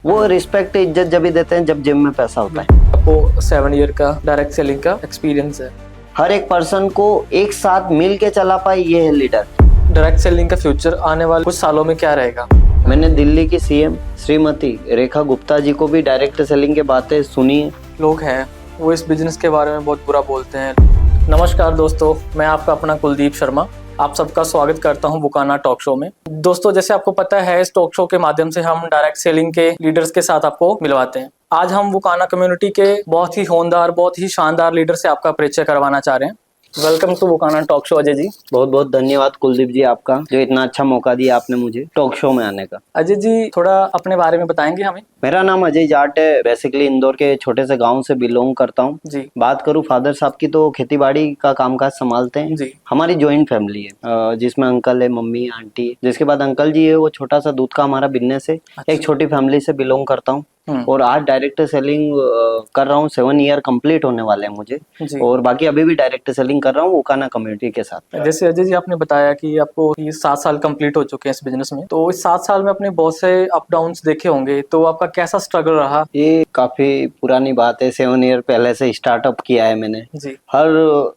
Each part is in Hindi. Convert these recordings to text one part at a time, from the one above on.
वो रिस्पेक्ट इज्जत जब भी देते हैं जब जिम में पैसा होता है। आपको 7 ईयर का डायरेक्ट सेलिंग का एक्सपीरियंस है। हर एक पर्सन को एक साथ मिल के चला पाए, ये है लीडर। डायरेक्ट सेलिंग का फ्यूचर आने वाले कुछ सालों में क्या रहेगा? मैंने दिल्ली की सीएम श्रीमती रेखा गुप्ता जी को भी डायरेक्ट सेलिंग के बातें सुनी है। लोग हैं वो इस बिजनेस के बारे में बहुत बुरा बोलते हैं। नमस्कार दोस्तों, मैं आपका अपना कुलदीप शर्मा आप सबका स्वागत करता हूं बुकाना टॉक शो में। दोस्तों, जैसे आपको पता है, इस टॉक शो के माध्यम से हम डायरेक्ट सेलिंग के लीडर्स के साथ आपको मिलवाते हैं। आज हम बुकाना कम्युनिटी के बहुत ही होनदार, बहुत ही शानदार लीडर से आपका परिचय करवाना चाह रहे हैं। वेलकम टू बुकाना टॉक शो अजय जी। बहुत बहुत धन्यवाद कुलदीप जी आपका, जो इतना अच्छा मौका दिया आपने मुझे टॉक शो में आने का। अजय जी, थोड़ा अपने बारे में बताएंगे हमें? मेरा नाम अजय जाट है। बेसिकली इंदौर के छोटे से गांव से बिलोंग करता हूं। जी। बात करूं फादर साहब की तो खेतीबाड़ी का कामकाज संभालते हैं जी। हमारी जॉइंट फैमिली है, जिसमें अंकल है, मम्मी, आंटी है। जिसके बाद अंकल जी है, वो छोटा सा दूध का हमारा बिजनेस है। अच्छा। एक छोटी फैमिली से बिलोंग करता हूँ और आज डायरेक्ट सेलिंग कर रहा हूँ। 7 ईयर कंप्लीट होने वाले हैं मुझे। जी। और बाकी अभी भी डायरेक्ट सेलिंग कर रहा हूँ बुकाना कम्युनिटी के साथ। जैसे अजय जी आपने बताया कि आपको ये 7 साल कंप्लीट हो चुके हैं इस बिजनेस में, तो इस 7 साल में अपने बहुत से अप डाउन्स देखे होंगे, तो आपका कैसा स्ट्रगल रहा? ये काफी पुरानी बात है। 7 ईयर पहले से स्टार्टअप किया है मैंने। जी। हर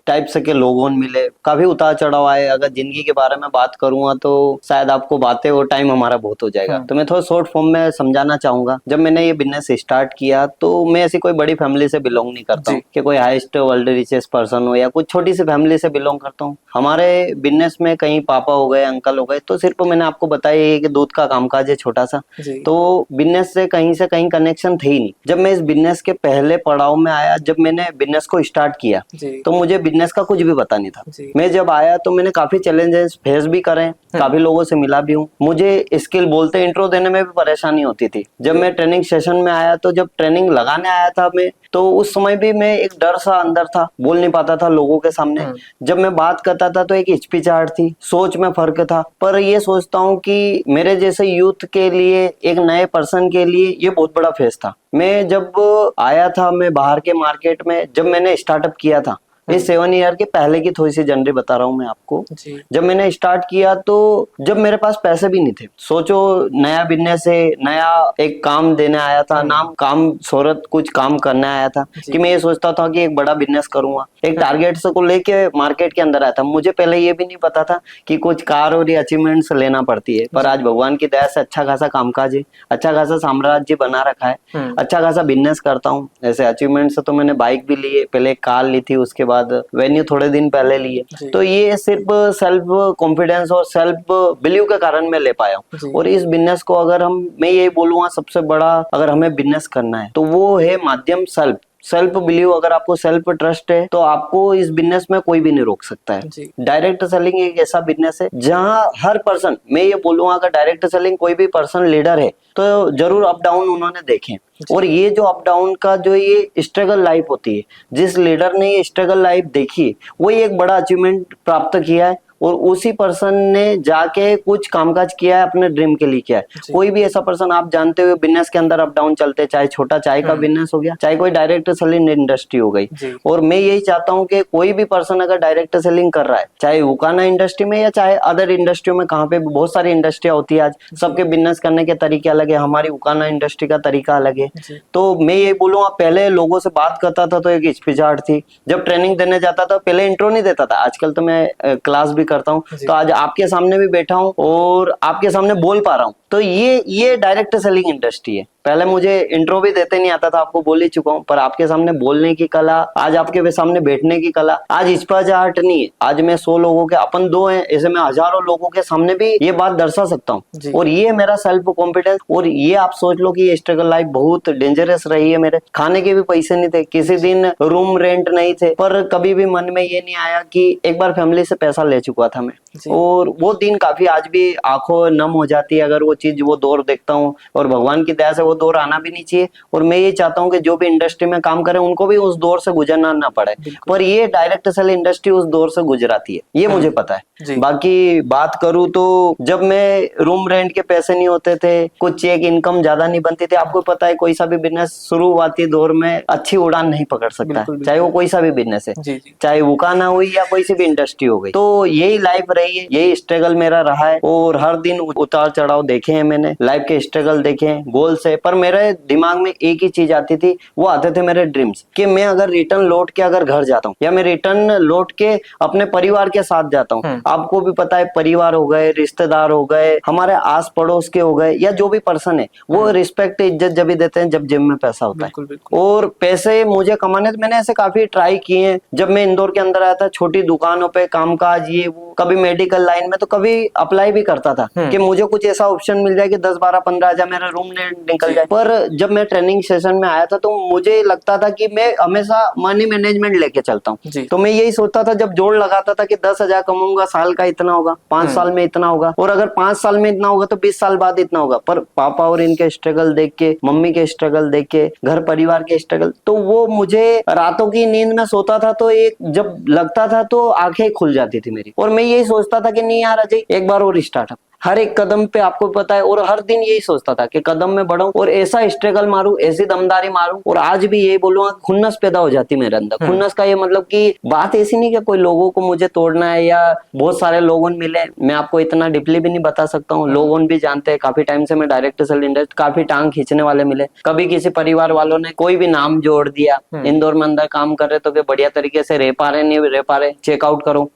टाइप से के लोगों मिले, काफी उतार चढ़ाव आए। अगर जिंदगी के बारे में बात करूंगा तो शायद आपको बातें और टाइम हमारा बहुत हो जाएगा। तो मैं थोड़ा शॉर्ट फॉर्म में समझाना चाहूंगा। जब मैंने ये बिजनेस स्टार्ट किया तो मैं ऐसी कोई बड़ी फैमिली से बिलोंग नहीं करता हूँ कि कोई हाईएस्ट वर्ल्ड रिचेस्ट पर्सन हो या कुछ छोटी सी फैमिली से बिलोंग करता हूँ। हमारे बिजनेस में कहीं पापा हो गए, अंकल हो गए, तो सिर्फ मैंने आपको बताया ये कि दूध का कामकाज है छोटा सा। तो बिजनेस से कहीं कनेक्शन थे ही नहीं। जब मैं इस बिजनेस के पहले पड़ाव में आया, जब मैंने बिजनेस को स्टार्ट किया तो मुझे बिजनेस का कुछ भी पता नहीं था। मैं जब आया तो मैंने काफी चैलेंजेस फेस भी करे, काफी लोगों से मिला भी हूँ। मुझे स्किल बोलते इंट्रो देने में भी परेशानी होती थी। जब मैं ट्रेनिंग सेशन में आया तो जब ट्रेनिंग लगाने आया था मैं, तो उस समय भी मैं एक डर सा अंदर था, बोल नहीं पाता था लोगों के सामने। जब मैं बात करता था तो एक हिचकिचाहट थी, सोच में फर्क था। पर ये सोचता हूँ कि मेरे जैसे यूथ के लिए, एक नए पर्सन के लिए ये बहुत बड़ा फेस था। मैं जब आया था, मैं बाहर के मार्केट में जब मैंने स्टार्टअप किया था, इस 7 ईयर के पहले की थोड़ी सी जनरी बता रहा हूँ मैं आपको। जब मैंने स्टार्ट किया तो जब मेरे पास पैसे भी नहीं थे, सोचो नया बिजनेस है, नया एक काम देने आया था, नाम काम शोहरत कुछ काम करने आया था कि मैं ये सोचता था कि एक बड़ा बिजनेस करूंगा। एक टारगेट से को लेके मार्केट के अंदर आया था। मुझे पहले ये भी नहीं पता था कि कुछ कार और अचीवमेंट्स लेना पड़ती है। पर आज भगवान की दया से अच्छा खासा कामकाज है, अच्छा खासा साम्राज्य बना रखा है, अच्छा खासा बिजनेस करता हूँ। ऐसे अचीवमेंट से तो मैंने बाइक भी ली है, पहले कार ली थी, उसके बाद वेन्यू थोड़े दिन पहले लिए। तो ये सिर्फ सेल्फ कॉन्फिडेंस और सेल्फ बिलीव के कारण मैं ले पाया हूँ। और इस बिजनेस को अगर मैं यही बोलूंगा, सबसे बड़ा अगर हमें बिजनेस करना है तो वो है माध्यम सेल्फ बिलीव। अगर आपको सेल्फ ट्रस्ट है तो आपको इस बिजनेस में कोई भी नहीं रोक सकता है। डायरेक्ट सेलिंग एक ऐसा बिजनेस है जहां हर पर्सन, मैं ये बोलूंगा अगर डायरेक्ट सेलिंग कोई भी पर्सन लीडर है तो जरूर अप डाउन उन्होंने देखे। और ये जो अप डाउन का जो ये स्ट्रगल लाइफ होती है, जिस लीडर ने ये स्ट्रगल लाइफ देखी, वही एक बड़ा अचीवमेंट प्राप्त किया है। और उसी पर्सन ने जाके कुछ कामकाज किया है, अपने ड्रीम के लिए किया है। कोई भी ऐसा पर्सन आप जानते हुए बिजनेस के अंदर अप डाउन चलते, चाहे छोटा चाय का बिजनेस हो गया, चाहे कोई डायरेक्ट सेलिंग इंडस्ट्री हो गई। और मैं यही चाहता हूँ कि कोई भी पर्सन अगर डायरेक्ट सेलिंग कर रहा है, चाहे बुकाना इंडस्ट्री में या चाहे अदर इंडस्ट्री में, कहाँ पे बहुत सारी इंडस्ट्रियां होती है आज, सबके बिजनेस करने के तरीके अलग है। हमारी बुकाना इंडस्ट्री का तरीका अलग है। तो मैं ये बोलूंगा, पहले लोगों से बात करता था तो एक हिचकिचाहट थी। जब ट्रेनिंग देने जाता था पहले इंट्रो नहीं देता था। आजकल तो मैं क्लास भी करता हूँ, तो आज आपके सामने भी बैठा हूँ और आपके सामने बोल पा रहा हूँ। तो ये डायरेक्ट सेलिंग इंडस्ट्री है। पहले मुझे इंट्रो भी देते नहीं आता था, आपको बोल ही चुका हूँ। पर आपके सामने बोलने की कला, आज आपके सामने बैठने की कला, आज हिचकिचाहट नहीं है। आज मैं 100 लोगों के, अपन 2 हैं, ऐसे मैं हजारों लोगों के सामने भी ये बात दर्शा सकता हूँ। और ये मेरा सेल्फ कॉन्फिडेंस। और ये आप सोच लो कि ये स्ट्रगल लाइफ बहुत डेंजरस रही है। मेरे खाने के भी पैसे नहीं थे, किसी दिन रूम रेंट नहीं थे, पर कभी भी मन में ये नहीं आया कि एक बार फैमिली से पैसा ले चुका था मैं। और वो दिन काफी आज भी आंखों नम हो जाती है अगर वो चीज, वो दौर देखता हूँ। और भगवान की दया से वो दौर आना भी नहीं चाहिए। और मैं ये चाहता हूँ कि जो भी इंडस्ट्री में काम करे उनको भी उस दौर से गुजरना ना पड़े। पर ये डायरेक्ट सेल इंडस्ट्री उस दौर से गुजराती है, ये मुझे पता है। बाकी बात करूँ तो जब मैं रूम रेंट के पैसे नहीं होते थे, कुछ एक इनकम ज्यादा नहीं बनती थी। आपको पता है कोई सा भी बिजनेस शुरुआती दौर में अच्छी उड़ान नहीं पकड़ सकता, चाहे वो कोई सा भी बिजनेस है, चाहे बुकाना हुई या कोई सी भी इंडस्ट्री हो गई। तो यही लाइफ रही है, यही स्ट्रगल मेरा रहा है। और हर दिन उतार चढ़ाव देखे हैं मैंने, लाइफ के स्ट्रगल देखे हैं, गोल से पर मेरे दिमाग में एक ही चीज आती थी, वो आते थे मेरे ड्रीम्स कि मैं अगर रिटर्न लौट के अगर घर जाता हूँ या मैं रिटर्न लौट के अपने परिवार के साथ जाता हूँ। आपको भी पता है, परिवार हो गए, रिश्तेदार हो गए, हमारे आस पड़ोस के हो गए, या जो भी पर्सन है वो रिस्पेक्ट इज्जत जब भी देते हैं जब जेब में पैसा होता है। और पैसे मुझे कमाने, मैंने ऐसे काफी ट्राई किए हैं। जब मैं इंदौर के अंदर आया था, छोटी दुकानों पे कामकाज, ये वो, कभी मेडिकल लाइन में, तो कभी अप्लाई भी करता था कि मुझे कुछ ऐसा ऑप्शन मिल जाए कि 10 12 15 हजार मेरा रूम निकल जाए। पर जब मैं ट्रेनिंग सेशन में आया था तो मुझे लगता था कि मैं हमेशा मनी मैनेजमेंट लेके चलता हूँ। तो मैं यही सोचता था, जब जोड़ लगाता था कि 10,000 कमाऊंगा, साल का इतना होगा, 5 साल में इतना होगा, और अगर 5 साल में इतना होगा तो 20 साल बाद इतना होगा। पर पापा और इनके स्ट्रगल देख के, मम्मी के स्ट्रगल देख के, घर परिवार के स्ट्रगल, तो वो मुझे रातों की नींद में सोता था तो एक जब लगता था तो आंखें खुल जाती थी मेरी, और मैं यही सोचता था कि नहीं यार अजय, एक बार और स्टार्टअप। हर एक कदम पे आपको पता है, और हर दिन यही सोचता था कि कदम में बढ़ूं और ऐसा स्ट्रगल मारूं, ऐसी दमदारी मारूं। और आज भी यही बोलूंगा, खुन्नस पैदा हो जाती मेरे अंदर। खुन्नस का ये मतलब कि बात ऐसी नहीं कि कोई लोगों को मुझे तोड़ना है या बहुत सारे लोगों मिले, मैं आपको इतना डीपली भी नहीं बता सकता हूँ। लोगों भी जानते हैं, काफी टाइम से मैं डायरेक्ट सेल इंडस्ट्री, काफी टांग खींचने वाले मिले। कभी किसी परिवार वालों ने कोई भी नाम जोड़ दिया, इंदौर में अंदर काम कर रहे तो बढ़िया तरीके से रह पा रहे, नहीं रह पा रहे, चेकआउट करो।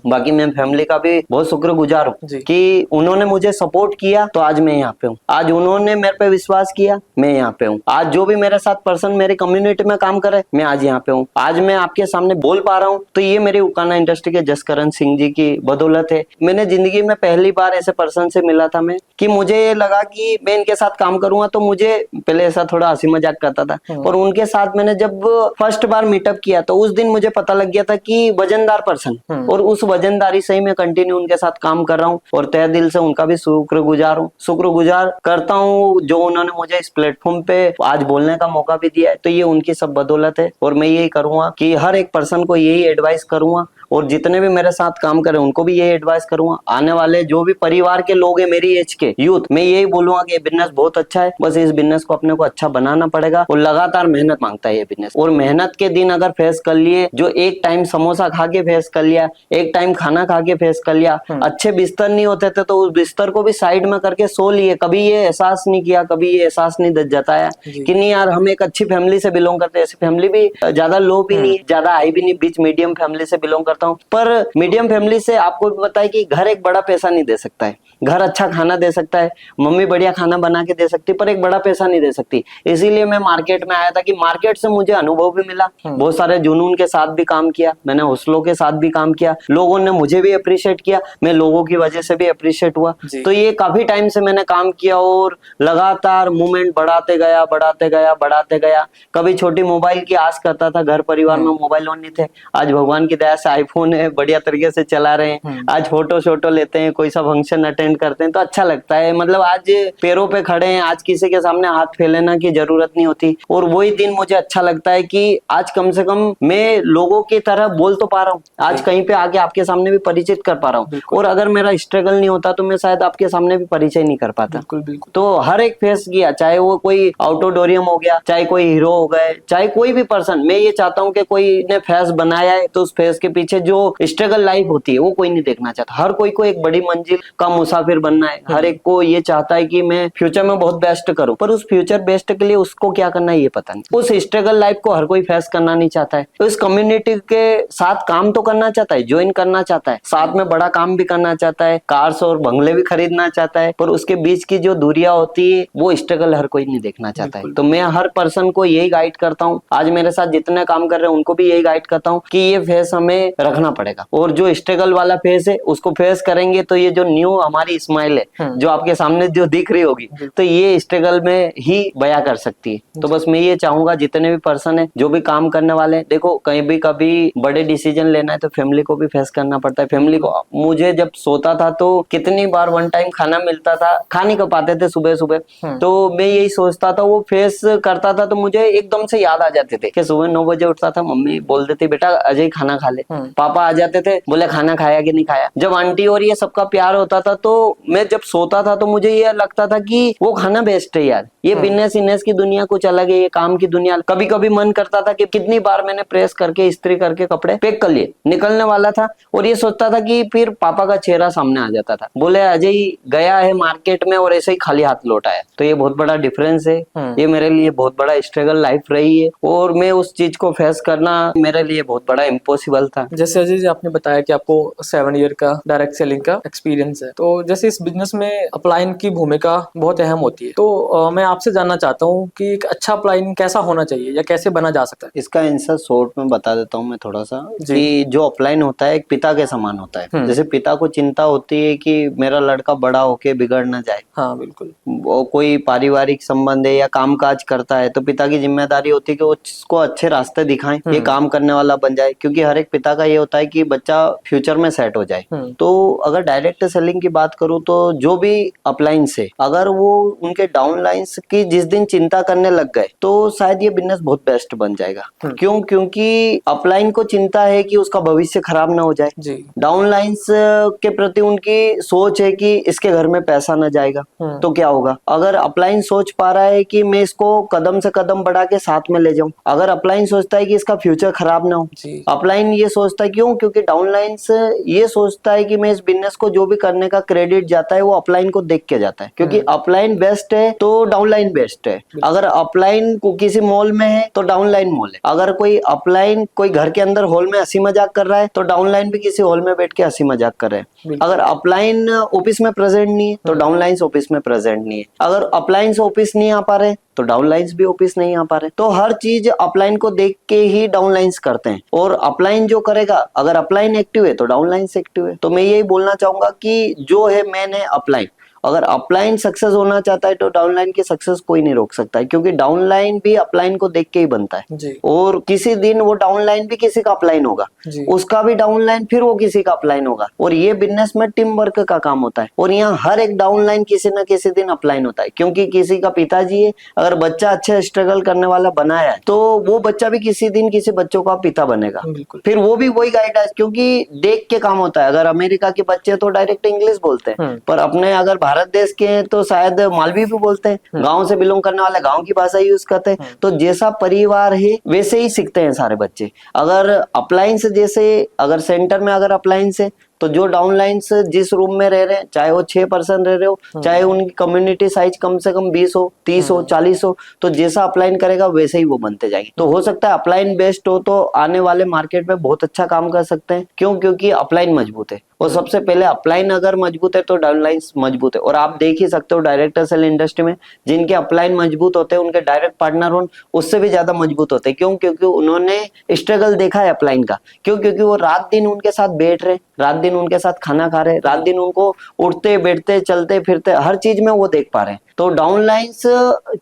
बाकी मैं फैमिली का भी बहुत शुक्रगुजार हूँ कि उन्होंने मुझे सपोर्ट किया तो आज मैं यहाँ पे हूँ। आज उन्होंने मेरे पे विश्वास किया, मैं यहाँ पे हूँ। आज जो भी मेरे साथ पर्सन मेरे कम्युनिटी में काम करे, मैं आज यहाँ पे हूँ। आज मैं आपके सामने बोल पा रहा हूँ तो ये मेरी उकाना इंडस्ट्री के जसकरण सिंह जी की बदौलत है। मैंने जिंदगी में पहली बार ऐसे पर्सन से मिला था मैं, कि मुझे लगा कि मैं इनके साथ काम करूंगा, तो मुझे पहले ऐसा थोड़ा हंसी मजाक करता था, और उनके साथ मैंने जब फर्स्ट बार मीटअप किया तो उस दिन मुझे पता लग गया था कि वजनदार पर्सन, और उस वजनदारी से ही मैं कंटिन्यू उनके साथ काम कर रहा हूँ। और तहे दिल से उनका भी शुक्रगुजार हूँ, शुक्रगुजार करता हूँ जो उन्होंने मुझे इस प्लेटफॉर्म पे आज बोलने का मौका भी दिया है। तो ये उनकी सब बदौलत है। और मैं यही करूंगा कि हर एक पर्सन को यही एडवाइस करूंगा, और जितने भी मेरे साथ काम करें उनको भी यही एडवाइस करूंगा। आने वाले जो भी परिवार के लोग हैं, मेरी एज के यूथ, मैं यही बोलूंगा कि बिजनेस बहुत अच्छा है, बस इस बिजनेस को अपने को अच्छा बनाना पड़ेगा। और लगातार मेहनत मांगता है ये बिजनेस, और मेहनत के दिन अगर फेस कर लिए, जो एक टाइम समोसा खा के फेस कर लिया, एक टाइम खाना खा के फेस कर लिया, अच्छे बिस्तर नहीं होते थे तो उस बिस्तर को भी साइड में करके सो लिए, कभी ये एहसास नहीं किया, कभी ये एहसास नहीं जताया कि नहीं यार हम एक अच्छी फैमिली से बिलोंग करते हैं। ऐसी फैमिली भी ज्यादा लो भी नहीं, ज्यादा हाई भी नहीं, बीच मीडियम फैमिली से बिलोंग करता हूँ। पर मीडियम फैमिली से आपको भी पता है कि घर एक बड़ा पैसा नहीं दे सकता है। घर अच्छा खाना दे सकता है, मम्मी बढ़िया खाना बना के दे सकती है, पर एक बड़ा पैसा नहीं दे सकती। इसीलिए मैं मार्केट में आया था कि मार्केट से मुझे अनुभव भी मिला, बहुत सारे जुनून के साथ भी काम किया, मैंने हौसलों के साथ भी काम किया, लोगों ने मुझे भी अप्रिशिएट किया, मैं लोगों की वजह से भी अप्रिशिएट हुआ। तो ये काफी टाइम से मैंने काम किया और लगातार मूवमेंट बढ़ाते गया, बढ़ाते गया, बढ़ाते गया। कभी छोटी मोबाइल की आस करता था, घर परिवार में मोबाइल नहीं थे, आज भगवान की दया से आईफोन है, बढ़िया तरीके से चला रहे हैं। आज फोटो शोटो लेते हैं, कोई सा फंक्शन अटेंड करते हैं तो अच्छा लगता है। मतलब आज पैरों पे खड़े हैं, आज किसी के सामने हाथ फैलाने की जरूरत नहीं होती। और वही दिन मुझे अच्छा लगता है कि आज कम से कम मैं लोगों की तरह बोल तो पा रहा हूँ, आज कहीं पे आके आपके सामने भी परिचित कर पा रहा हूँ। और अगर मेरा स्ट्रगल नहीं होता तो मैं शायद आपके सामने भी परिचय नहीं कर पाता। बिल्कुल। तो हर एक फेस किया, चाहे वो कोई आउटोडोरियम हो गया, चाहे कोई हीरो हो गए, चाहे कोई भी पर्सन, मैं ये चाहता हूँ कि कोई ने फेस बनाया है तो उस फेस के पीछे जो स्ट्रगल लाइफ होती है वो कोई नहीं देखना चाहता। हर कोई को एक बड़ी मंजिल का मुसाफिर बनना है, हर एक को ये चाहता है कि मैं फ्यूचर में बहुत बेस्ट करूं, पर उस फ्यूचर बेस्ट के लिए उसको क्या करना है ये पता नहीं। उस स्ट्रगल लाइफ को हर कोई फेस करना नहीं चाहता है। तो इस कम्युनिटी के साथ काम तो करना चाहता है, ज्वाइन करना चाहता है, साथ में बड़ा काम भी करना चाहता है, कार्स और बंगले भी खरीदना चाहता है, पर उसके बीच की जो दूरियां होती है वो स्ट्रगल हर कोई नहीं देखना चाहता है। तो मैं हर पर्सन को यही गाइड करता हूँ, आज मेरे साथ जितने काम कर रहे हैं उनको भी यही गाइड करता हूँ कि ये फेस हमें रखना पड़ेगा, और जो स्ट्रगल वाला फेस है उसको फेस करेंगे तो ये जो न्यू हमारी स्माइल है जो आपके सामने जो दिख रही होगी, तो ये स्ट्रगल में ही बयां कर सकती है। तो बस मैं ये चाहूंगा जितने भी पर्सन है, जो भी काम करने वाले हैं, देखो कहीं भी कभी बड़े डिसीजन लेना है तो फैमिली को भी फेस करना पड़ता है। फैमिली को, मुझे जब सोता था तो कितनी बार वन टाइम खाना मिलता था, खा नहीं कर पाते थे सुबह सुबह, तो मैं यही सोचता था, वो फेस करता था तो मुझे एकदम से याद आ जाते थे कि सुबह 9 बजे उठता था, मम्मी बोल देती बेटा अजय खाना खा ले, पापा आ जाते थे बोले खाना खाया कि नहीं खाया। जब आंटी और ये सबका प्यार होता था तो मैं जब सोता था तो मुझे ये लगता था कि वो खाना बेस्ट है यार, ये बिजनेस इनेस की दुनिया कुछ अलग है, ये काम की दुनिया। कभी कभी मन करता था कि कितनी बार मैंने प्रेस करके इस्त्री करके कपड़े पैक कर लिए, निकलने वाला था और ये सोचता था कि फिर पापा का चेहरा सामने आ जाता था, बोले अजय गया है मार्केट में और ऐसे ही खाली हाथ लौटा है। तो ये बहुत बड़ा डिफरेंस है, ये मेरे लिए बहुत बड़ा स्ट्रगल लाइफ रही है और मैं उस चीज को फेस करना मेरे लिए बहुत बड़ा इम्पॉसिबल था। जैसे अजय जी आपने बताया कि आपको 7 ईयर का डायरेक्ट सेलिंग का एक्सपीरियंस है, तो जैसे इस बिजनेस में अपलाइन की भूमिका बहुत अहम होती है, तो मैं आपसे जानना चाहता हूँ कि एक अच्छा अपलाइन कैसा होना चाहिए या कैसे बना जा सकता है? इसका आंसर शॉर्ट में बता देता हूँ मैं थोड़ा सा, जी। कि जो अपलाइन होता है एक पिता के समान होता है। जैसे पिता को चिंता होती है कि मेरा लड़का बड़ा होके बिगड़ ना जाए, हाँ बिल्कुल, वो कोई पारिवारिक संबंध है या कामकाज करता है तो पिता की जिम्मेदारी होती है कि वो उसको अच्छे रास्ते दिखाएं, ये काम करने वाला बन जाए, क्योंकि हर एक पिता का ये होता है कि बच्चा फ्यूचर में सेट हो जाए। तो अगर डायरेक्ट सेलिंग की बात करूं तो जो भी अपलाइंस है, अगर वो उनके डाउन लाइन्स की जिस दिन चिंता करने लग गए तो शायद ये बिजनेस बहुत बेस्ट बन जाएगा। क्यों? क्योंकि अपलाइन को चिंता है कि उसका भविष्य खराब ना हो जाए, डाउन लाइन्स के प्रति उनकी सोच है कि इसके घर में पैसा ना जाएगा तो क्या होगा। अगर अपलाइन सोच पा रहा है कि मैं इसको कदम से कदम बढ़ा के साथ में ले जाऊं, अगर अपलाइन सोचता है कि इसका फ्यूचर खराब ना हो, अपलाइन ये सोचता है, क्यों? क्योंकि डाउन लाइन्स ये सोचता है कि मैं इस बिजनेस को जो भी करने का क्रेडिट जाता है वो अपलाइन को देख के जाता है, क्योंकि अपलाइन बेस्ट है तो डाउनलाइन बेस्ट है। अगर अपलाइन को किसी मॉल में है तो डाउनलाइन मॉल है, अगर कोई अपलाइन कोई घर के अंदर हॉल में हंसी मजाक कर रहा है तो डाउनलाइन भी किसी हॉल में बैठ के हंसी मजाक कर रहे हैं। अगर अपलाइन ऑफिस में प्रेजेंट नहीं है तो डाउनलाइन ऑफिस में प्रेजेंट नहीं है, अगर अपलाइन ऑफिस नहीं आ पा रहे तो डाउनलाइंस भी ऑफिस नहीं आ पा रहे। तो हर चीज अपलाइन को देख के ही डाउनलाइंस करते हैं, और अपलाइन जो करेगा, अगर अपलाइन एक्टिव है तो डाउनलाइंस एक्टिव है। तो मैं यही बोलना चाहूंगा कि जो है मेन है अपलाइन, अगर अपलाइन सक्सेस होना चाहता है तो डाउनलाइन की सक्सेस कोई नहीं रोक सकता है, क्योंकि डाउनलाइन भी अपलाइन को देख के ही बनता है जी। और किसी दिन वो डाउनलाइन भी किसी का अपलाइन होगा, उसका भी डाउनलाइन फिर वो किसी का अपलाइन होगा, और ये बिजनेस में टीम वर्क का काम होता है। और यहाँ हर एक डाउनलाइन किसी न किसी दिन अपलाइन होता है, क्योंकि किसी का पिताजी है, अगर बच्चा अच्छे स्ट्रगल करने वाला बनाया है तो वो बच्चा भी किसी दिन किसी बच्चों का पिता बनेगा, फिर वो भी वही गाइडेंस, क्योंकि देख के काम होता है। अगर अमेरिका के बच्चे तो डायरेक्ट इंग्लिश बोलते हैं, पर अपने अगर भारत देश के हैं तो शायद मालवी भी बोलते हैं, गांव से बिलोंग करने वाले गांव की भाषा यूज करते हैं। तो जैसा परिवार है वैसे ही सीखते हैं सारे बच्चे। अगर अपलाइंस जैसे अगर सेंटर में अगर अपलाइंस है तो जो डाउनलाइंस जिस रूम में रह रहे हैं, चाहे वो 6 पर्सन रह रहे हो, चाहे उनकी कम्युनिटी साइज कम से कम 20 हो, 30 हो, 40 हो, तो जैसा अपलाइन करेगा वैसे ही वो बनते जाएंगे। तो हो सकता है अपलाइन बेस्ट हो तो आने वाले मार्केट में बहुत अच्छा काम कर सकते हैं। क्यों? क्योंकि अपलाइन मजबूत है, और सबसे पहले अपलाइन अगर मजबूत है तो डाउनलाइंस मजबूत है। और आप देख ही सकते हो डायरेक्ट सेल इंडस्ट्री में जिनके अपलाइन मजबूत होते हैं उनके डायरेक्ट पार्टनर उससे भी ज्यादा मजबूत होते हैं। क्यों? क्योंकि उन्होंने स्ट्रगल देखा है अपलाइन का। क्यों? क्योंकि वो रात दिन उनके साथ बैठ रहे, रात दिन उनके साथ खाना खा रहे, रात दिन उनको उठते बैठते चलते फिरते हर चीज में वो देख पा रहे हैं। तो डाउनलाइंस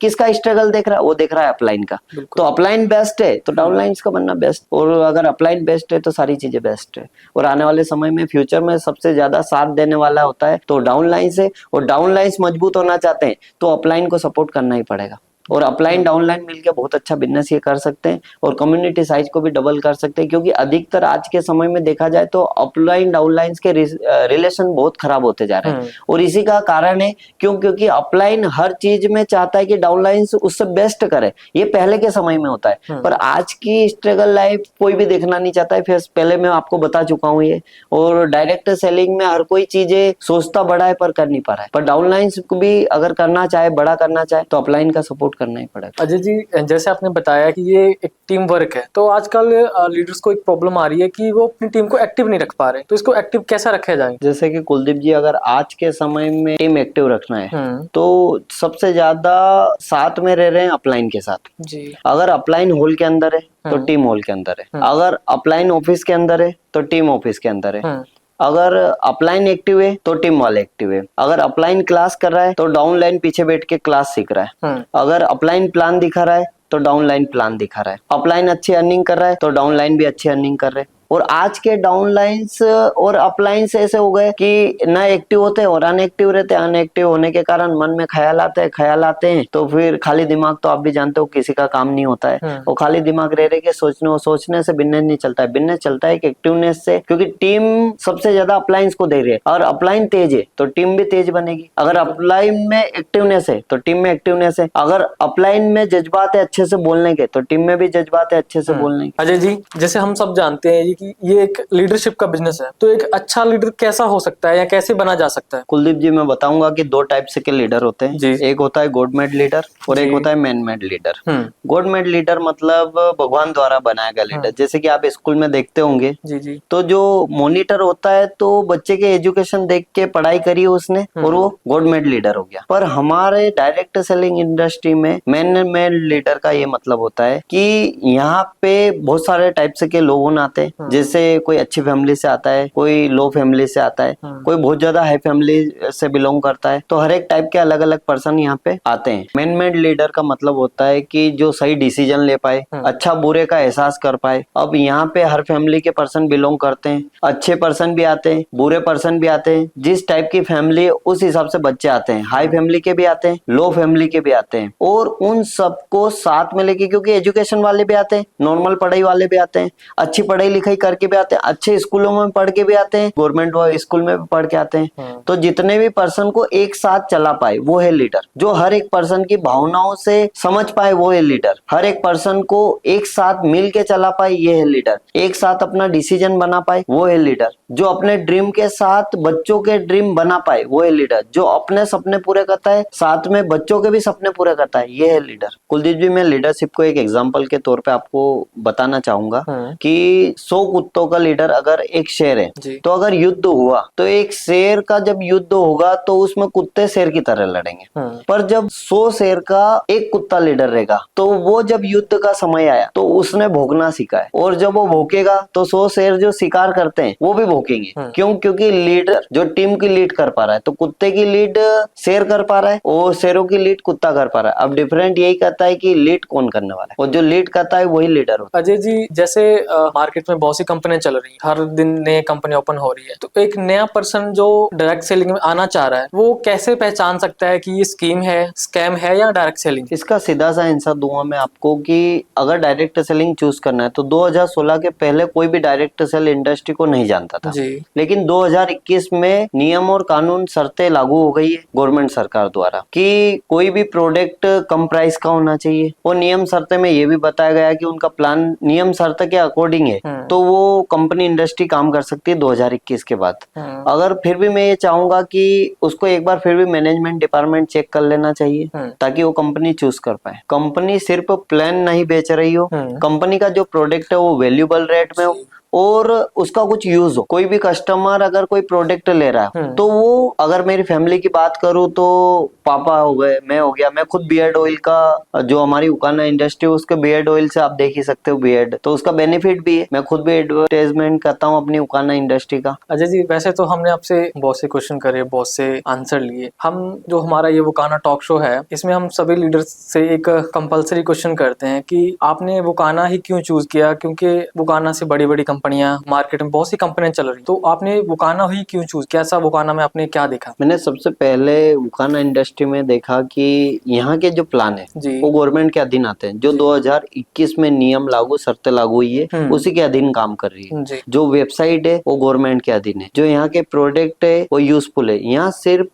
किसका स्ट्रगल देख रहा है? वो देख रहा है अपलाइन का। तो अपलाइन बेस्ट है तो डाउनलाइंस का बनना बेस्ट, और अगर अपलाइन बेस्ट है तो सारी चीजें बेस्ट है। और आने वाले समय में फ्यूचर में सबसे ज्यादा साथ देने वाला होता है तो डाउनलाइंस है, और डाउनलाइंस मजबूत होना चाहते हैं तो अपलाइन को सपोर्ट करना ही पड़ेगा। और अपलाइन डाउनलाइन मिलकर बहुत अच्छा बिजनेस ये कर सकते हैं, और कम्युनिटी साइज को भी डबल कर सकते हैं। क्योंकि अधिकतर आज के समय में देखा जाए तो अपलाइन डाउनलाइन के रिलेशन बहुत खराब होते जा रहे हैं, और इसी का कारण है क्योंकि अपलाइन हर चीज में चाहता है कि डाउनलाइन उससे बेस्ट करे। ये पहले के समय में होता है, पर आज की स्ट्रगल लाइफ कोई भी देखना नहीं चाहता है। फिर पहले मैं आपको बता चुका हूँ ये, और डायरेक्ट सेलिंग में हर कोई चीजें सोचता बड़ा है पर कर नहीं पा रहा है। पर डाउनलाइन को भी अगर करना चाहे, बड़ा करना चाहे, तो अपलाइन का सपोर्ट करना ही पड़ेगा। अजय जी, जैसे आपने बताया कि ये एक टीम वर्क है, तो आजकल लीडर्स को एक प्रॉब्लम आ रही है कि वो अपनी टीम को एक्टिव नहीं रख पा रहे, तो इसको एक्टिव कैसा रखा जाए? जैसे कि कुलदीप जी, अगर आज के समय में टीम एक्टिव रखना है तो सबसे ज्यादा साथ में रह रहे हैं अपलाइन के साथ जी। अगर अपलाइन हॉल के अंदर है तो टीम हॉल के अंदर है, अगर अपलाइन ऑफिस के अंदर है तो टीम ऑफिस के अंदर है, अगर अपलाइन एक्टिव है तो टीम वाले एक्टिव है, अगर अपलाइन क्लास कर रहा है तो डाउनलाइन पीछे बैठ के क्लास सीख रहा है, अगर अपलाइन प्लान दिखा रहा है तो डाउनलाइन प्लान दिखा रहा है, अपलाइन अच्छी अर्निंग कर रहा है तो डाउनलाइन भी अच्छी अर्निंग कर रहे हैं। और आज के डाउनलाइंस और अपलाइंस ऐसे हो गए कि ना एक्टिव होते हैं और अनएक्टिव रहते हैं। अनएक्टिव होने के कारण मन में ख्याल आते हैं तो फिर खाली दिमाग तो आप भी जानते हो किसी का काम नहीं होता है। और खाली दिमाग रह के सोचने से बिजनेस नहीं चलता है। बिजनेस चलता है कि एक्टिवनेस से, क्योंकि टीम सबसे ज्यादा अपलाइंस को दे रही है और अपलाइन तेज है तो टीम भी तेज बनेगी। अगर अपलाइन में एक्टिवनेस है तो टीम में एक्टिवनेस है। अगर अपलाइन में जज्बात है अच्छे से बोलने के तो टीम में भी जज्बात है अच्छे से बोलने के। अजय जी, जैसे हम सब जानते हैं कि ये एक लीडरशिप का बिजनेस है, तो एक अच्छा लीडर कैसा हो सकता है या कैसे बना जा सकता है? कुलदीप जी, मैं बताऊंगा कि दो टाइप से के लीडर होते हैं। एक होता है गॉड मेड लीडर और एक होता है man made leader. God made leader मतलब भगवान द्वारा बनाया गया लीडर। जैसे कि आप स्कूल में देखते होंगे जी। तो जो मॉनिटर होता है तो बच्चे के एजुकेशन देख के पढ़ाई करी उसने और वो गॉड मेड लीडर हो गया। पर हमारे डायरेक्ट सेलिंग इंडस्ट्री में मैन मेड लीडर का ये मतलब होता है कि यहाँ पे बहुत सारे टाइप से के लोग आते हैं। जैसे कोई अच्छी फैमिली से आता है, कोई लो फैमिली से आता है, कोई बहुत ज्यादा हाई फैमिली से बिलोंग करता है। तो हर एक टाइप के अलग अलग पर्सन यहाँ पे आते हैं। मैन मेड लीडर का मतलब होता है कि जो सही डिसीजन ले पाए, अच्छा बुरे का एहसास कर पाए। अब यहाँ पे हर फैमिली के पर्सन बिलोंग करते हैं। अच्छे पर्सन भी आते हैं, बुरे पर्सन भी आते हैं। जिस टाइप की फैमिली उस हिसाब से बच्चे आते हैं। हाई फैमिली के भी आते हैं, लो फैमिली के भी आते हैं। और उन सबको साथ में लेके, क्योंकि एजुकेशन वाले भी आते हैं, नॉर्मल पढ़ाई वाले भी आते हैं, अच्छी पढ़ाई लिखाई करके भी आते हैं, अच्छे स्कूलों में पढ़ के भी आते हैं, गवर्नमेंट स्कूल में भी पढ़ के आते हैं। तो जितने भी पर्सन को एक साथ चला पाए वो है लीडर। जो हर एक पर्सन की भावनाओं से समझ पाए वो है लीडर। हर एक पर्सन को एक साथ मिल के चला पाए ये है लीडर। एक साथ अपना डिसीजन बना पाए वो है लीडर। जो अपने ड्रीम के साथ बच्चों के ड्रीम बना पाए वो है लीडर। जो अपने सपने पूरे करता है साथ में बच्चों के भी सपने पूरे करता है ये है लीडर। कुलदीप जी, मैं लीडरशिप को एक एग्जांपल के तौर पे आपको बताना चाहूंगा कि 100 कुत्तों का लीडर अगर एक शेर है तो अगर युद्ध हुआ तो एक शेर का जब युद्ध होगा तो उसमें कुत्ते शेर की तरह लड़ेंगे। पर जब 100 शेर का एक कुत्ता लीडर रहेगा तो वो जब युद्ध का समय आया तो उसने भौंकना सीखा है। और जब वो भौंकेगा तो 100 शेर जो शिकार करते हैं वो भी भौंकेंगे। क्यों? क्योंकि लीडर जो टीम की लीड कर पा रहा है तो कुत्ते की लीड शेर कर पा रहा है और शेरों की लीड कुत्ता कर पा रहा है। अब डिफरेंट यही कहता है कि लीड कौन करने वाला है और जो लीड करता है वही लीडर होता है। अजय जी, जैसे मार्केट में बहुत सी कंपनियां चल रही है, हर दिन नई कंपनी ओपन हो रही है, तो एक नया पर्सन जो डायरेक्ट सेलिंग में आना चाह रहा है वो कैसे पहचान सकता है कि ये स्कीम है, स्कैम है या डायरेक्ट सेलिंग? इसका सीधा सा आंसर दूंगा मैं आपको कि अगर डायरेक्ट सेलिंग चूज करना है तो 2016 के पहले कोई भी डायरेक्ट सेल इंडस्ट्री को नहीं जानता था जी। लेकिन 2021 में नियम और कानून शर्तें लागू हो गई है गवर्नमेंट सरकार द्वारा कि कोई भी प्रोडक्ट कम प्राइस का होना चाहिए। और नियम शर्तें में ये भी बताया गया कि उनका प्लान नियम शर्त के अकॉर्डिंग है तो वो कंपनी इंडस्ट्री काम कर सकती है 2021 के बाद। अगर फिर भी मैं ये चाहूंगा कि उसको एक बार फिर भी मैनेजमेंट डिपार्टमेंट चेक कर लेना चाहिए ताकि वो कंपनी चूज कर पाए। कंपनी सिर्फ प्लान नहीं बेच रही हो, कंपनी का जो प्रोडक्ट है वो वैल्यूएबल रेट में हो और उसका कुछ यूज हो। कोई भी कस्टमर अगर कोई प्रोडक्ट ले रहा है तो वो, अगर मेरी फैमिली की बात करूं तो पापा हो गए, मैं हो गया, मैं खुद बियर्ड ऑयल का जो हमारी उकाना इंडस्ट्री उसके बियर्ड ऑयल से आप देख ही सकते हो बियर्ड, तो उसका बेनिफिट भी है। मैं खुद भी एडवर्टाइजमेंट करता हूँ अपनी उकाना इंडस्ट्री का। अजय जी, वैसे तो हमने आपसे बहुत से क्वेश्चन करे, बहुत से आंसर लिए। हम जो हमारा ये वुकाना टॉक शो है इसमें हम सभी लीडर्स से एक कंपलसरी क्वेश्चन करते हैं कि आपने वुकाना ही क्यों चूज किया? क्योंकि वुकाना से बड़ी बड़ी कंपनियां, मार्केट में बहुत सी कंपनियां चल रही, तो आपने वुकाना ही क्यों चूज किया? ऐसा वुकाना में आपने क्या देखा? मैंने सबसे पहले वुकाना इंडस्ट्री में देखा कि यहाँ के जो प्लान है वो गवर्नमेंट के अधीन आते हैं। जो 2021 में नियम लागू, शर्तें लागू हुई है उसी के अधीन काम कर रही है। जो वेबसाइट है वो गवर्नमेंट के अधीन है। जो यहाँ के प्रोडक्ट है वो यूजफुल है। यहाँ सिर्फ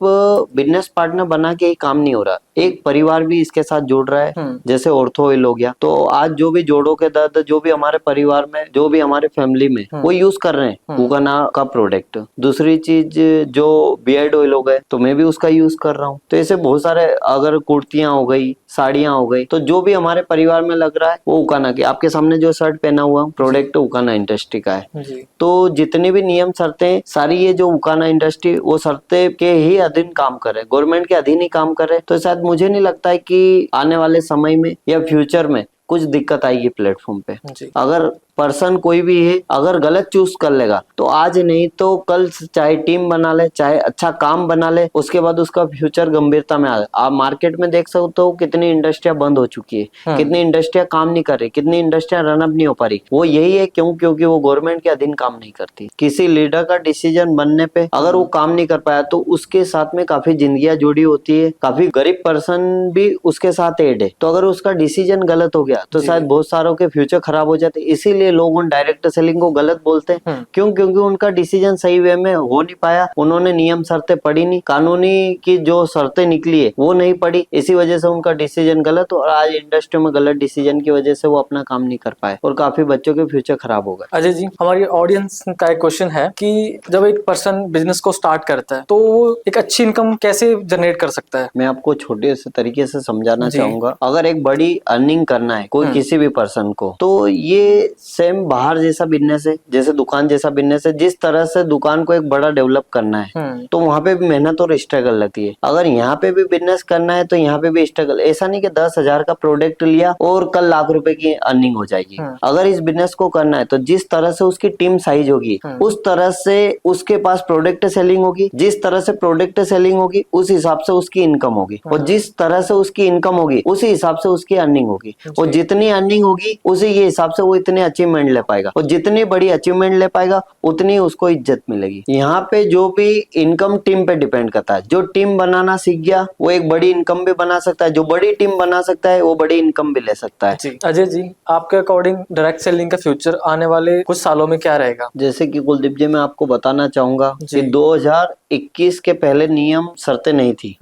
बिजनेस पार्टनर बना के ही काम नहीं हो रहा, एक परिवार भी इसके साथ जुड़ रहा है। जैसे ऑर्थो ऑयल हो गया, तो आज जो भी जोड़ों के दर्द जो भी हमारे परिवार में, जो भी हमारे फैमिली में वो यूज कर रहे हैं वुकाना का प्रोडक्ट। दूसरी चीज जो बियर्ड ऑयल हो गए तो मैं भी उसका यूज कर रहा हूँ। तो ऐसे बहुत सारे, अगर कुर्तियां हो गई, साड़ियां हो गई, तो जो भी हमारे परिवार में लग रहा है वो उकाना की। आपके सामने जो शर्ट पहना हुआ प्रोडक्ट उकाना इंडस्ट्री का है। तो जितनी भी नियम शर्तें सारी, ये जो उकाना इंडस्ट्री वो शर्तें के ही अधीन काम कर रहे, गवर्नमेंट के अधीन ही काम कर रहे। तो शायद मुझे नहीं लगता है कि आने वाले समय में या फ्यूचर में कुछ दिक्कत आएगी प्लेटफॉर्म पे। अगर पर्सन कोई भी है अगर गलत चूज कर लेगा तो आज नहीं तो कल चाहे टीम बना ले, चाहे अच्छा काम बना ले, उसके बाद उसका फ्यूचर गंभीरता में आ। आप मार्केट में देख सकते हो कितनी इंडस्ट्रियां बंद हो चुकी है, कितनी इंडस्ट्रियां काम नहीं कर रही, कितनी इंडस्ट्रियां रन अप नहीं हो पा रही। वो यही है क्योंकि वो गवर्नमेंट के अधीन काम नहीं करती। किसी लीडर का डिसीजन बनने पे अगर वो काम नहीं कर पाया तो उसके साथ में काफी जिंदगियां जुड़ी होती है, काफी गरीब पर्सन भी उसके साथ एड है। तो अगर उसका डिसीजन गलत हो गया तो शायद बहुत सारों के फ्यूचर खराब हो जाते। इसीलिए लोग उन डायरेक्ट सेलिंग को गलत बोलते हैं। क्यों? क्योंकि उनका डिसीजन सही वे में हो नहीं पाया, उन्होंने नियम शर्तें पढ़ी नहीं, कानूनी की जो शर्तें निकली है वो नहीं पढ़ी, इसी वजह से उनका डिसीजन गलत। और आज इंडस्ट्री में गलत डिसीजन की वजह से वो अपना काम नहीं कर पाए और काफी बच्चों के फ्यूचर खराब हो गए। अजय जी, हमारी ऑडियंस का एक क्वेश्चन है कि जब एक पर्सन बिजनेस को स्टार्ट करता है तो वो एक अच्छी इनकम कैसे जनरेट कर सकता है? मैं आपको छोटे से तरीके से समझाना चाहूंगा। अगर एक बड़ी अर्निंग करना है कोई किसी भी पर्सन को, तो ये सेम बाहर जैसा बिजनेस है, जैसे दुकान जैसा बिजनेस है। जिस तरह से दुकान को एक बड़ा डेवलप करना है तो वहां पे भी मेहनत और स्ट्रगल लगती है। अगर यहाँ पे भी बिजनेस करना है तो यहाँ पे भी स्ट्रगल। ऐसा नहीं कि 10,000 का प्रोडक्ट लिया और कल लाख रुपए की अर्निंग हो जाएगी। अगर इस बिजनेस को करना है तो जिस तरह से उसकी टीम साइज होगी उस तरह से उसके पास प्रोडक्ट सेलिंग होगी, जिस तरह से प्रोडक्ट सेलिंग होगी उस हिसाब से उसकी इनकम होगी, और जिस तरह से उसकी इनकम होगी उसी हिसाब से उसकी अर्निंग होगी। और जितनी अर्निंग होगी उसी के हिसाब से वो इतने अचीवमेंट ले पाएगा, और जितनी बड़ी अचीवमेंट ले पाएगा उतनी उसको इज्जत मिलेगी। यहाँ पे जो भी इनकम टीम पे डिपेंड करता है। जो टीम बनाना सीख गया वो एक बड़ी इनकम भी बना सकता है, जो बड़ी टीम बना सकता है वो बड़ी इनकम भी ले सकता है। अजय जी, आपके अकॉर्डिंग डायरेक्ट सेलिंग का फ्यूचर आने वाले कुछ सालों में क्या रहेगा? जैसे कि कुलदीप जी, मैं आपको बताना चाहूंगा कि 2021 के पहले नियम शर्तें नहीं थी,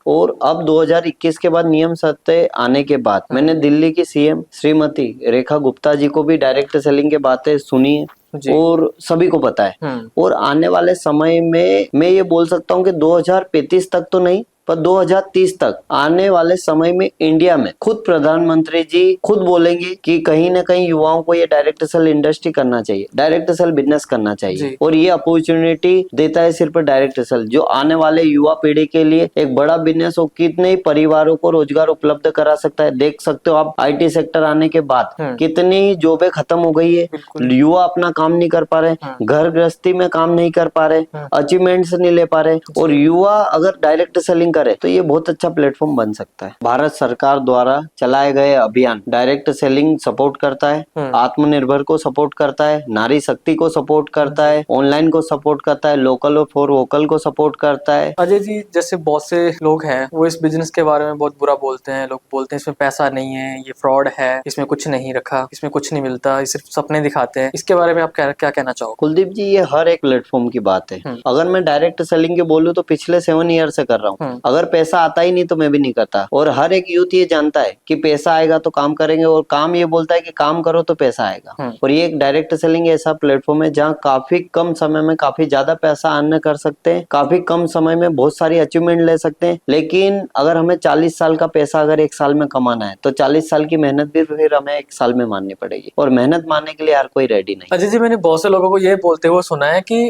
और अब 2021 के बाद नियम शर्तें आने के बाद मैंने दिल्ली की सीएम श्रीमती रेखा गुप्ता जी को भी डायरेक्ट सेलिंग के बातें सुनी है और सभी को पता है। और आने वाले समय में मैं ये बोल सकता हूँ कि 2035 तक तो नहीं पर 2030 तक आने वाले समय में इंडिया में खुद प्रधानमंत्री जी खुद बोलेंगे कि कहीं ना कहीं युवाओं को ये डायरेक्ट सेल इंडस्ट्री करना चाहिए, डायरेक्ट सेल बिजनेस करना चाहिए। और ये अपॉर्चुनिटी देता है सिर्फ डायरेक्ट सेल, जो आने वाले युवा पीढ़ी के लिए एक बड़ा बिजनेस और कितने ही परिवारों को रोजगार उपलब्ध करा सकता है। देख सकते हो आप आईटी सेक्टर आने के बाद कितनी जॉबें खत्म हो गई है, युवा अपना काम नहीं कर पा रहे, घर गृहस्थी में काम नहीं कर पा रहे, अचीवमेंट्स नहीं ले पा रहे। और युवा अगर डायरेक्ट सेलिंग करे तो ये बहुत अच्छा प्लेटफॉर्म बन सकता है। भारत सरकार द्वारा चलाए गए अभियान डायरेक्ट सेलिंग सपोर्ट करता है, आत्मनिर्भर को सपोर्ट करता है, नारी शक्ति को सपोर्ट करता है, ऑनलाइन को सपोर्ट करता है, लोकल फॉर वोकल को सपोर्ट करता है। अजय जी, जैसे बहुत से लोग हैं वो इस बिजनेस के बारे में बहुत बुरा बोलते हैं। लोग बोलते हैं इसमें पैसा नहीं है, ये फ्रॉड है, इसमें कुछ नहीं रखा, इसमें कुछ नहीं मिलता, ये सिर्फ सपने दिखाते हैं। इसके बारे में आप क्या कहना चाहो? कुलदीप जी, ये हर एक प्लेटफॉर्म की बात है। अगर मैं डायरेक्ट सेलिंग की बोलूँ तो पिछले 7 ईयर से कर रहा हूँ। अगर पैसा आता ही नहीं तो मैं भी नहीं करता। और हर एक यूथ ये जानता है कि पैसा आएगा तो काम करेंगे, और काम ये बोलता है कि काम करो तो पैसा आएगा। और ये एक डायरेक्ट सेलिंग ऐसा प्लेटफॉर्म है जहाँ काफी कम समय में काफी ज्यादा पैसा अर्न कर सकते हैं, काफी कम समय में बहुत सारी अचीवमेंट ले सकते हैं। लेकिन अगर हमें 40 साल का पैसा अगर 1 साल में कमाना है तो 40 साल की मेहनत भी फिर हमें 1 साल में माननी पड़ेगी, और मेहनत मानने के लिए हर कोई रेडी नहीं। अजय जी, मैंने बहुत से लोगों को ये बोलते हुए सुना है कि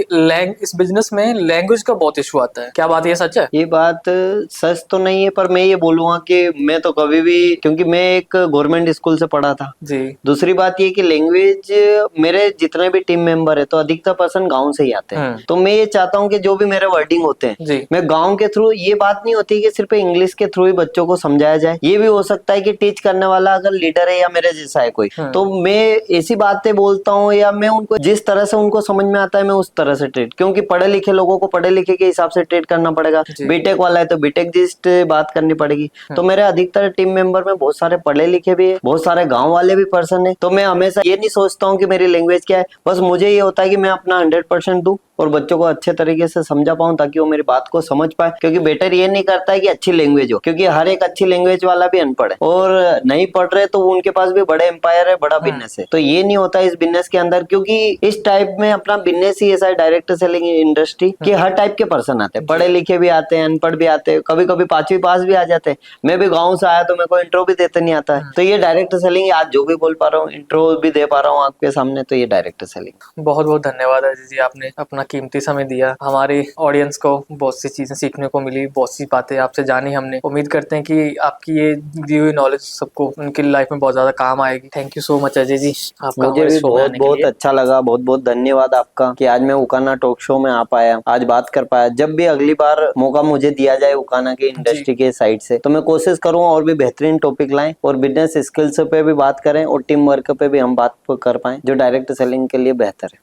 इस बिजनेस में लैंग्वेज का बहुत इशू आता है। क्या बात ये सच है? ये बात सच तो नहीं है, पर मैं ये बोलूंगा कि मैं तो कभी भी, क्योंकि मैं एक गवर्नमेंट स्कूल से पढ़ा था जी। दूसरी बात ये कि लैंग्वेज, मेरे जितने भी टीम मेंबर है तो अधिकतर पर्सन गांव से ही आते हैं। तो मैं ये चाहता हूँ कि जो भी मेरे वर्डिंग होते हैं मैं गांव के थ्रू, ये बात नहीं होती कि सिर्फ इंग्लिश के थ्रू ही बच्चों को समझाया जाए। ये भी हो सकता है कि टीच करने वाला अगर लीडर है या मेरे जैसा है कोई, तो मैं ऐसी बातें बोलता हूँ या मैं उनको जिस तरह से उनको समझ में आता है मैं उस तरह से ट्रीट, क्योंकि पढ़े लिखे लोगों को पढ़े लिखे के हिसाब से ट्रीट करना पड़ेगा। बीटेक वाला है तो बीटेक जिस्ट बात करनी पड़ेगी। तो मेरे अधिकतर टीम मेंबर में बहुत सारे पढ़े लिखे भी है, बहुत सारे गांव वाले भी पर्सन है। तो मैं हमेशा ये नहीं सोचता हूँ कि मेरी लैंग्वेज क्या है, बस मुझे ये होता है कि मैं अपना 100% दूं और बच्चों को अच्छे तरीके से समझा पाऊं ताकि वो मेरी बात को समझ पाए। क्योंकि बेटर ये नहीं करता है कि अच्छी लैंग्वेज हो, क्योंकि हर एक अच्छी लैंग्वेज वाला भी अनपढ़ है और नहीं पढ़ रहे तो उनके पास भी बड़े एम्पायर है, बड़ा बिजनेस है। तो ये नहीं होता इस बिजनेस के अंदर, क्योंकि इस टाइप में अपना बिजनेस ही ऐसा है डायरेक्ट सेलिंग इंडस्ट्री कि हर टाइप के पर्सन आते हैं, पढ़े लिखे भी आते हैं, अनपढ़ भी आते जाते, कभी कभी 5वीं पास भी आ जाते। मैं भी गाँव से आया तो मेरे को इंट्रो भी देते नहीं आता है। तो ये डायरेक्ट सेलिंग, आज जो भी बोल पा रहा हूँ, इंट्रो भी दे पा रहा हूँ आपके सामने, तो ये डायरेक्ट सेलिंग। बहुत बहुत धन्यवाद अजय जी, आपने अपना कीमती समय दिया। हमारे ऑडियंस को बहुत सी चीजें सीखने को मिली, बहुत सी बातें आपसे जानी हमने। उम्मीद करते हैं कि आपकी ये दी हुई नॉलेज सबको उनकी लाइफ में बहुत ज्यादा काम आएगी। Thank you so much Ajay ji, आपका मुझे हमारे भी शो में बहुत आने के बहुत लिए। अच्छा लगा, बहुत बहुत धन्यवाद आपका कि आज मैं उकाना टॉक शो में आ पाया, आज बात कर पाया। जब भी अगली बार मौका मुझे दिया जाए उकाना की इंडस्ट्री के साइड से, तो मैं कोशिश करूंगा और भी बेहतरीन टॉपिक लाएं और बिजनेस स्किल्स पे भी बात करें और टीम वर्क पे भी हम बात कर पाएं, जो डायरेक्ट सेलिंग के लिए बेहतर है।